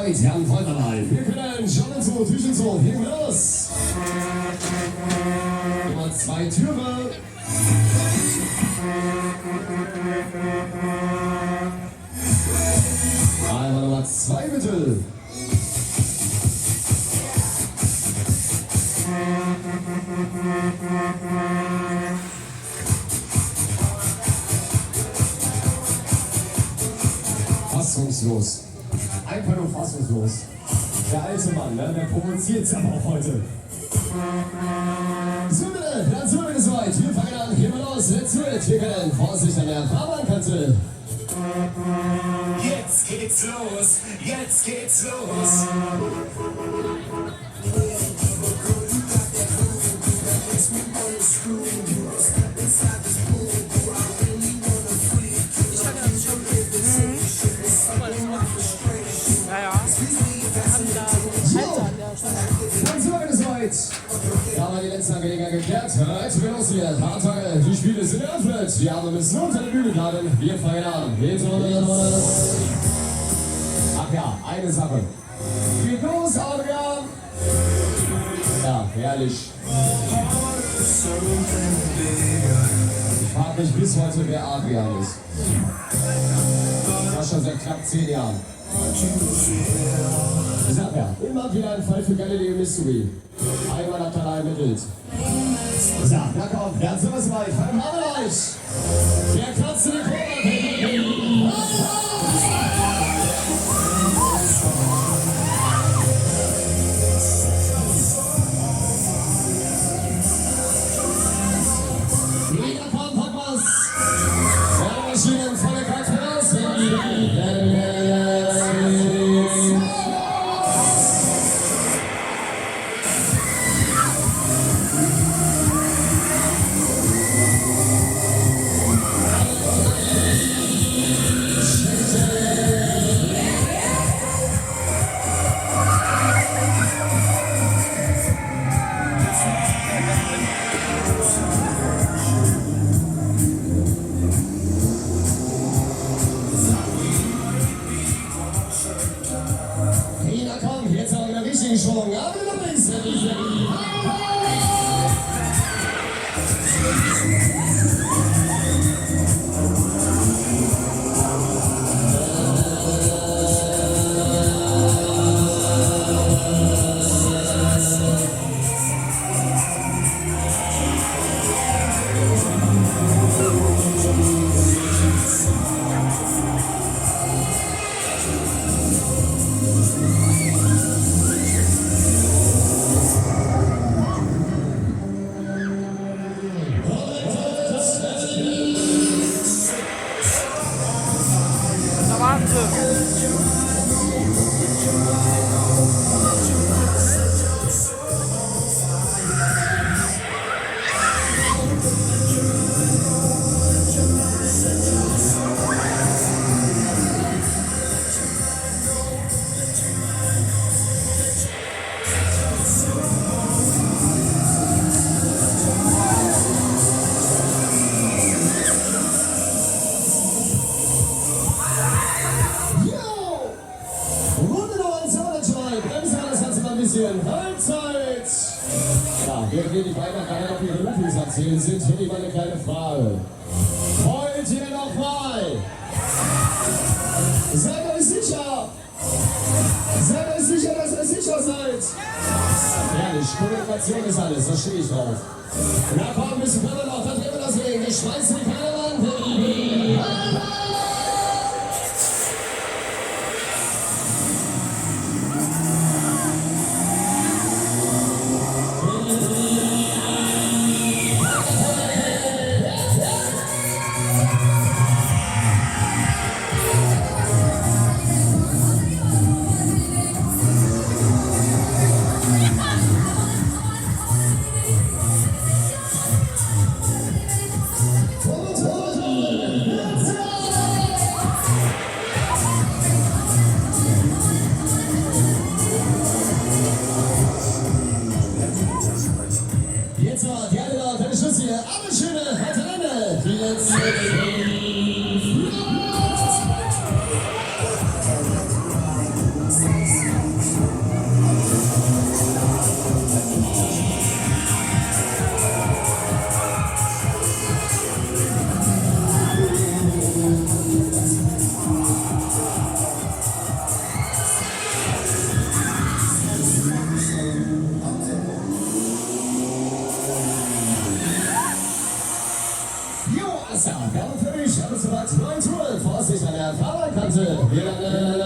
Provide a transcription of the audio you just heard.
soweit, Herren voll dabei. Wir können schauen zu, Türchen zu, legen wir los. Nummer 2 Türe. Einmal Nummer 2 bitte. Fassungslos. Einfach nur fassungslos. Der alte Mann, ne? Der provoziert es aber auch heute. So bitte, dann sind wir soweit. Wir fangen an, gehen wir los, let's do it. Wir können Vorsicht an der Fahrbahnkante. Jetzt geht's los, jetzt geht's los. Dann sind wir soweit. Da haben wir die letzte Angelegenheit geklärt. Jetzt wir los hier. Fahrtage, die Spiele sind eröffnet. Die Arme müssen unter der Bühne bleiben. Wir fangen an. Ach ja, eine Sache. Geht los, Adrian. Ja, herrlich. Ich frage mich bis heute, wer Adrian ist. Das schon seit knapp 10 Jahren. Ich sag ja, immer wieder ein Fall für Galileo Mystery. Einmal hat er ermittelt. So, na komm, dann sind wir soweit. Fangen wir an euch. Der kratzt in die Kurve. Wieder komm, pack was. Ja, Maschinen, volle Kraft raus. Schwung, aber du bist Halbzeit! Ja, wir gehen nicht weiter, kann auf ihre Lieblingserzählen sind. Hier lieber eine kleine Frage. Wollt ihr nochmal? Seid euch sicher? Seid euch sicher, dass ihr sicher seid? Ehrlich, Kommunikation ist alles, da stehe ich drauf. Na komm, ein bisschen Körper noch, dann drehen wir das Ding. Ich schmeiße die keine Wand. der Fahrerkante. Wir